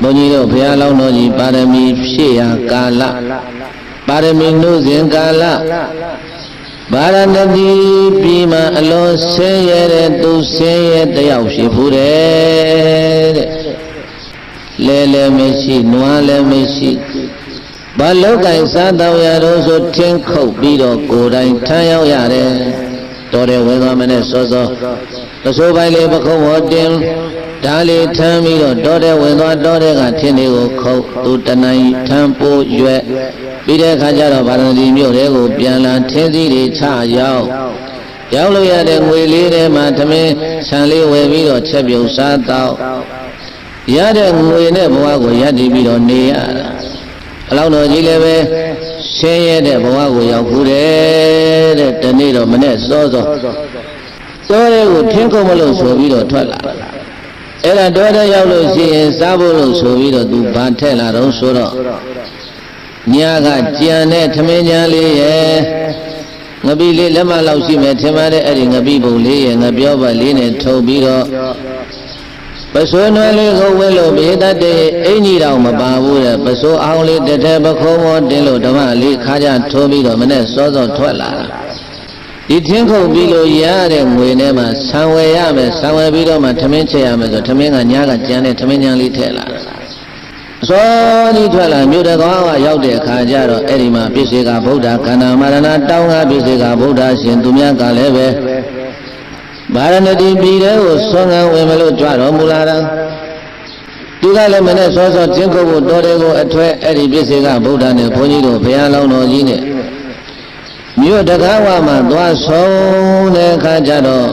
ုန်းကြီးတို့ဘုရားလောင်းတော်ကြီးပါရမီဖြည့်ရာကာလပါရမီနှုတ်စဉ်ကာလဗာရဏသီပြည်မှာအလွန်ဆင်းရဲတဲ့သူဆင်းရဲတယောက်ရှိဘူးတဲ့လဲလည်းမရှိနွားလည်းမရှိဘာလောကင်စားတော်ရတော့ဆိုထင်းခုတ်ပြီးတော့ကိုယ်တိုင်ထမ်းရောက်ရတယ်တော်တယ်ဝင်သွားမနဲ့စောစောတဆိုးပိုင်းလေးပခုံးပေါ်တင်ဓာလေးထမ်းပြီးတော့တော်တယ်ဝင်သွားတော်တဲ့ကထင်းလေးကိုခုတ်သူတနိုင်ထမ်းပိုးရွက်ပြီးတဲ့အခါကျတော့ဗာရဏသီမြို့တွေကိုပြန်လာထင်းစည်းတွေချရောက်လို့ရတဲ့ငွေလေးထဲမှာသမင်းဆန်လေးဝယ်ပြီးတော့ချက်ပြုတ်စားတော့ရတဲ့ငွေနဲ့ဘဝကိုရည်တည်ပြီးတော့နေရတာအလောင်းတော်ကြီးလည်းပဲဆင်းရဲတဲ့ဘဝကိုရောက်ဘူးတဲ့တနေ့တော့မနဲ့စောစောတော်တွေကိုထင်းကုန်မလို့ဆိုပြီးတော့ထွက်လာအဲ့ဒါတော်တဲ့ရောက်လို့ရှိရင်စားဖို့လို့ဆိုပြီးတော့သူဘာထက်လာတော့ဆိုတော့ညာကကြံတဲ့ထမင်းကြံလေးရဲ့ငပိလေးလက်မလောက်ရှိမယ်ထင်ပါတယ်အဲ့ဒီငပိပုံလေးရဲ့ငပြောပတ်လေးနဲ့ထုံပြီးတော့ပစိုးနွယ်လေးကိုဝဲလို့ဘေးတတ်တဲ့အင်ကြီးတော်မပါဘူးတဲ့ပစိုးအောင်လေးတစ်ထည်ပခုံးပေါ်တင်လို့ဓမ္မလေးခါကြထိုးပြီးတော့မနဲ့စောစောထွက်လာဒီထင်းခုတ်ပြီးလို့ရတဲ့ငွေနဲ့မှဆံဝယ်ရမယ်ဆံဝယ်ပြီးတော့မှထမင်းချက်ရမယ်ဆိုထမင်းကညာကကြံတဲ့ထမင်းကြံလေးထည့်လာစောကြီးထွက်လာမြို့တကောင်းကရောက်တဲ့အခါကျတော့အဲ့ဒီမှာပြည့်စေကဗုဒ္ဓခန္ဓာမရဏတောင်းကပြည့်စေကဗုဒ္ဓရှင်သူများကလည်းပဲဗာရဏသီပြည်တွေကိုဆွမ်းခံဝင်မလို့ကြွတော်မူလာတာသူကလည်းမနဲ့စောစောကျင်းခုတ်ဖို့တော်တယ်ကိုအထွဲအဲ့ဒီပြည့်စေကဗုဒ္ဓနဲ့ဘုန်းကြီးတို့ဘုရားလောင်းတော်ကြီးနဲ့မြို့တကားဝမှာသွားဆုံးတဲ့အခါကျတော့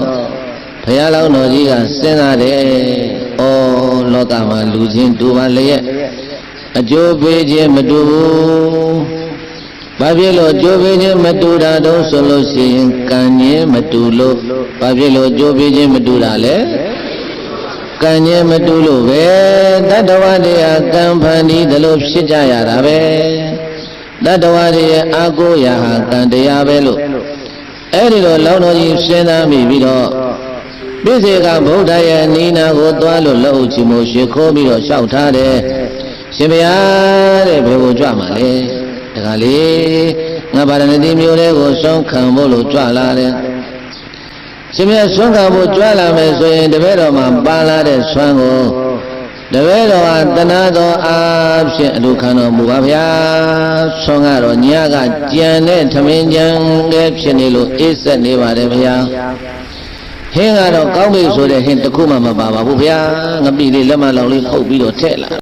ဘုရားလောင်းတော်ကြီးကစဉ်းစားတယ်။ဩလောကမှာလူချင်းတူပါလျက်အကျိုးပေးခြင်းမတူဘူး။ဘာဖြစ်လို့အကျိုးပေးခြင်းမတူတာတော့ဆိုလို့ရှိရင်ကံခြင်းမတူလို့ဘာဖြစ်လို့အကျိုးပေးခြင်းမတူတာလဲ။ကံခြင်းမတူလို့ပဲတတ္တဝါတွေကကံဖန်တီးတယ်လို့ဖြစ်ကြရတာပဲ။တတ္တဝါတွေရဲ့အာကိုရာဟာကံတရားပဲလို့အဲ့ဒီလိုလောင်းတော်ကြီးစဉ်းစားမိပြီးတော့ပြည့်စေကဗုဒ္ဓရဲ့နိနာကိုသွားလို့လှုပ်ချင်မို့ရှိခိုးပြီးတော့လျှောက်ထားတယ်ရှင်ဗျာတဲ့ဘယ်ကိုကြွမှာလဲတခါလေငါဗာရဏသီမြို့လေးကိုဆုံးခံဖို့လို့ကြွလာတယ်ရှင်ဗျာဆုံးခံဖို့ကြွလာမယ်ဆိုရင်တပည့်တော်မှာပါလာတဲ့ဆွမ်းကိုတပည့်တော်ဟာတဏှာတော်အားဖြင့်အလိုခံတော်မူပါဗျာဆွမ်းကတော့ညကကြံတဲ့ထမင်းကြံတဲ့ဖြစ်နေလို့အေးဆက်နေပါတယ်ဗျာဟင်းကတော့ကောင်းပြီဆိုတဲ့ဟင်းတစ်ခုမှမပါပါဘူးဗျာငပိလေးလက်မလောင်လေးဖုတ်ပြီးတော့ထည့်လာ